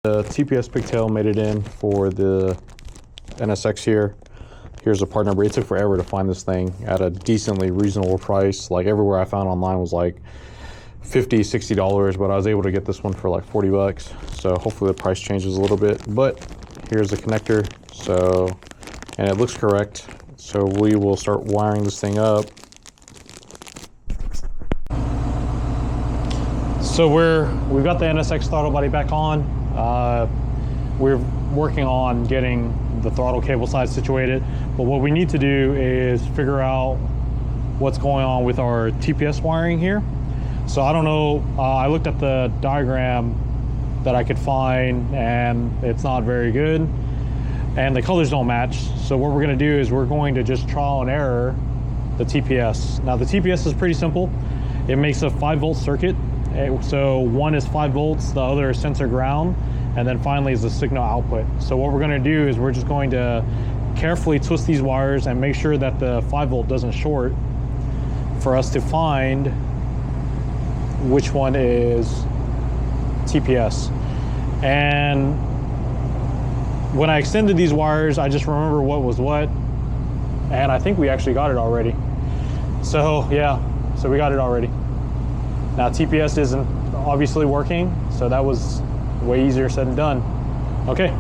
The TPS pigtail made it in for the NSX here. Here's the part number. It took forever to find this thing at a decently reasonable price. Like everywhere I found online was like $50, $60, but I was able to get this one for like 40 bucks. So hopefully the price changes a little bit, but here's the connector. So, and it looks correct. So we will start wiring this thing up. So we've got the NSX throttle body back on. We're working on getting the throttle cable side situated, but what we need to do is figure out what's going on with our TPS wiring here. So I don't know, I looked at the diagram that I could find and it's not very good and the colors don't match. So what we're going to do is we're going to just trial and error the TPS. Now the TPS is pretty simple. It makes a 5-volt circuit. So one is 5 volts, the other is sensor ground, and then finally is the signal output. So what we're going to do is we're just going to carefully twist these wires and make sure that the 5 volt doesn't short for us to find which one is TPS. And when I extended these wires, I just remember what was what, and I think we actually got it already. So yeah, so we got it already. Now TPS isn't obviously working, so that was way easier said than done. Okay,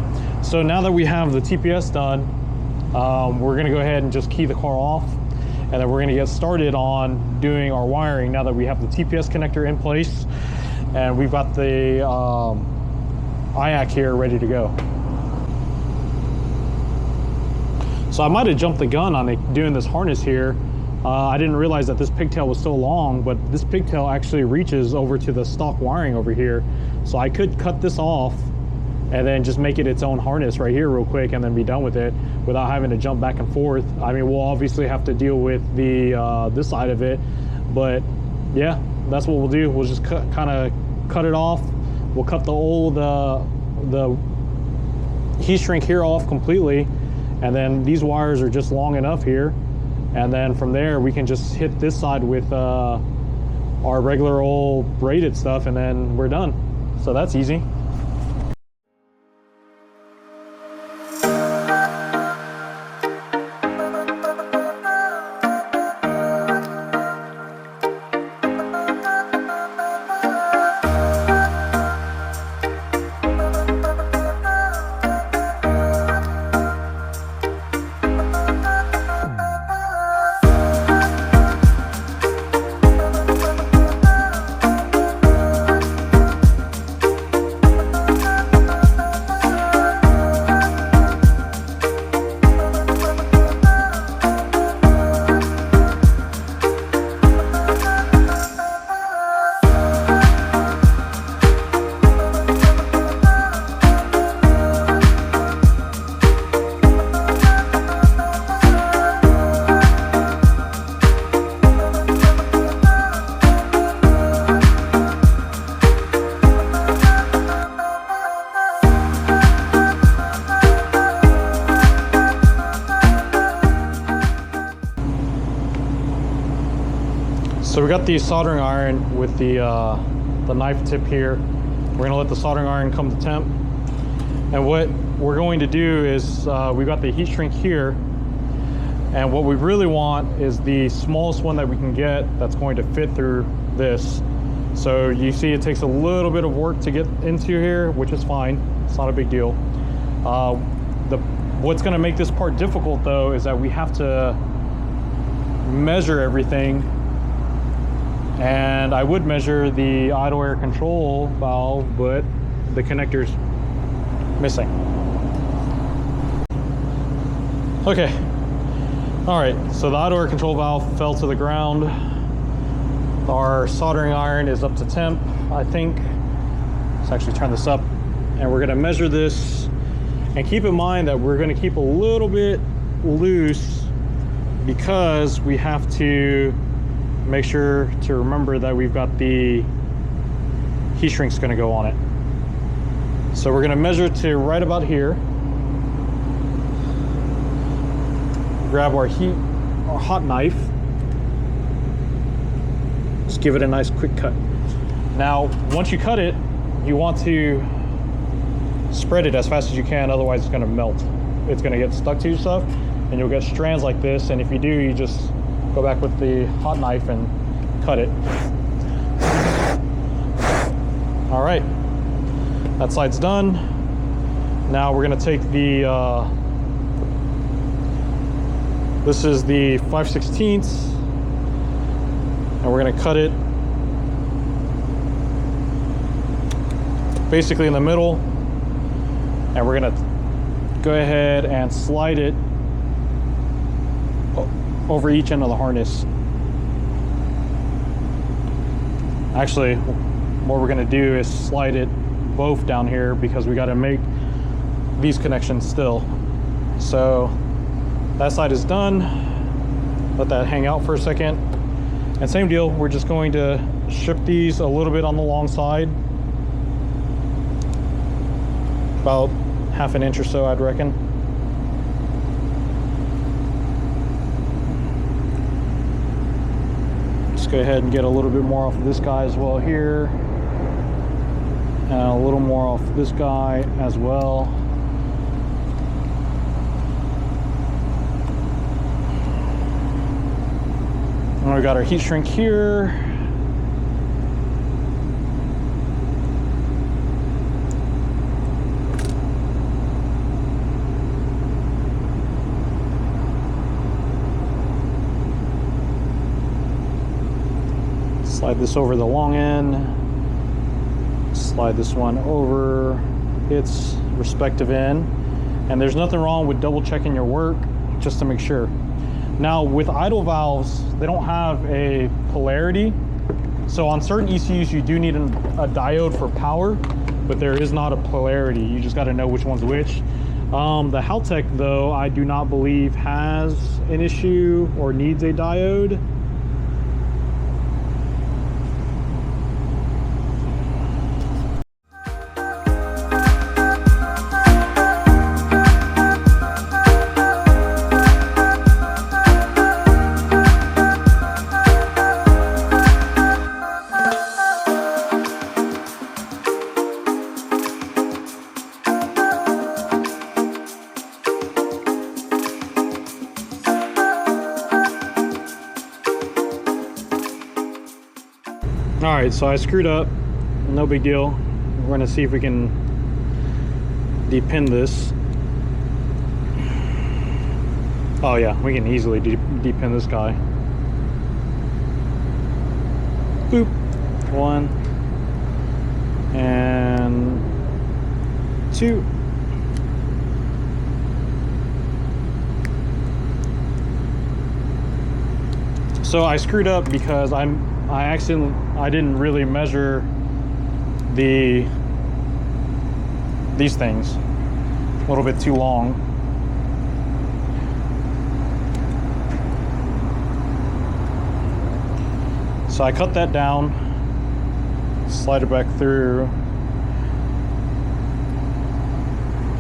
so now that we have the TPS done, we're gonna go ahead and just key the car off, and then we're gonna get started on doing our wiring now that we have the TPS connector in place, and we've got the IAC here ready to go. So I might have jumped the gun on doing this harness here. I didn't realize that this pigtail was so long, but this pigtail actually reaches over to the stock wiring over here. So I could cut this off and then just make it its own harness right here real quick and then be done with it without having to jump back and forth. I mean, we'll obviously have to deal with the this side of it, but yeah, that's what we'll do. We'll just kind of cut it off. We'll cut the old the heat shrink here off completely, and then these wires are just long enough here. And then from there, we can just hit this side with our regular old braided stuff, and then we're done. So that's easy. So we got the soldering iron with the knife tip here. We're gonna let the soldering iron come to temp. And what we're going to do is, we've got the heat shrink here. And what we really want is the smallest one that we can get that's going to fit through this. So you see it takes a little bit of work to get into here, which is fine. It's not a big deal. What's gonna make this part difficult though is that we have to measure everything. And I would measure the idle air control valve, but the connector's missing. Okay, all right, so the idle air control valve fell to the ground. Our soldering iron is up to temp, I think. Let's actually turn this up, and we're gonna measure this. And keep in mind that we're gonna keep a little bit loose because we have to make sure to remember that we've got the heat shrink's gonna go on it. So we're gonna measure to right about here. Grab our hot knife. Just give it a nice quick cut. Now, once you cut it, you want to spread it as fast as you can, otherwise it's going to melt. It's going to get stuck to your stuff and you'll get strands like this, and if you do, you just go back with the hot knife and cut it. All right, that side's done. Now we're going to take the this is the 5/16 and we're going to cut it basically in the middle, and we're going to go ahead and slide it over each end of the harness. Actually, what we're going to do is slide it both down here because we got to make these connections still. So that side is done. Let that hang out for a second. And same deal, we're just going to strip these a little bit on the long side, about half an inch or so, I'd reckon. Just go ahead and get a little bit more off of this guy as well here, and a little more off this guy as well. And we got our heat shrink here. Slide this over the long end. Slide this one over its respective end. And there's nothing wrong with double checking your work just to make sure. Now with idle valves, they don't have a polarity. So on certain ECUs, you do need a diode for power, but there is not a polarity. You just got to know which one's which. The Haltech though, I do not believe has an issue or needs a diode. All right, so I screwed up, no big deal. We're gonna see if we can depin this. Oh yeah, we can easily depin this guy. Boop, 1 and 2. So I screwed up because I didn't really measure these things. A little bit too long. So I cut that down, slide it back through.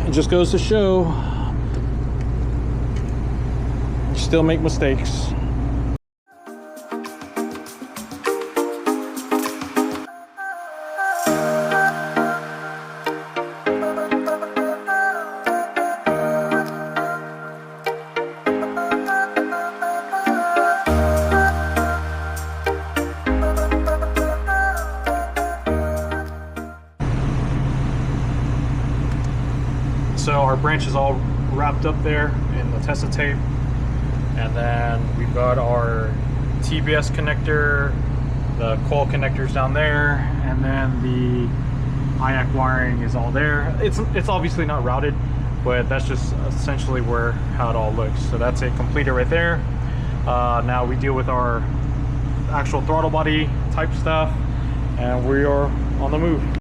It just goes to show you still make mistakes. So our branch is all wrapped up there in the Tessa tape, and then we've got our TPS connector, the coil connectors down there, and then the IAC wiring is all there. It's obviously not routed, but that's just essentially how it all looks. So that's it completed right there. Now we deal with our actual throttle body type stuff, and we are on the move.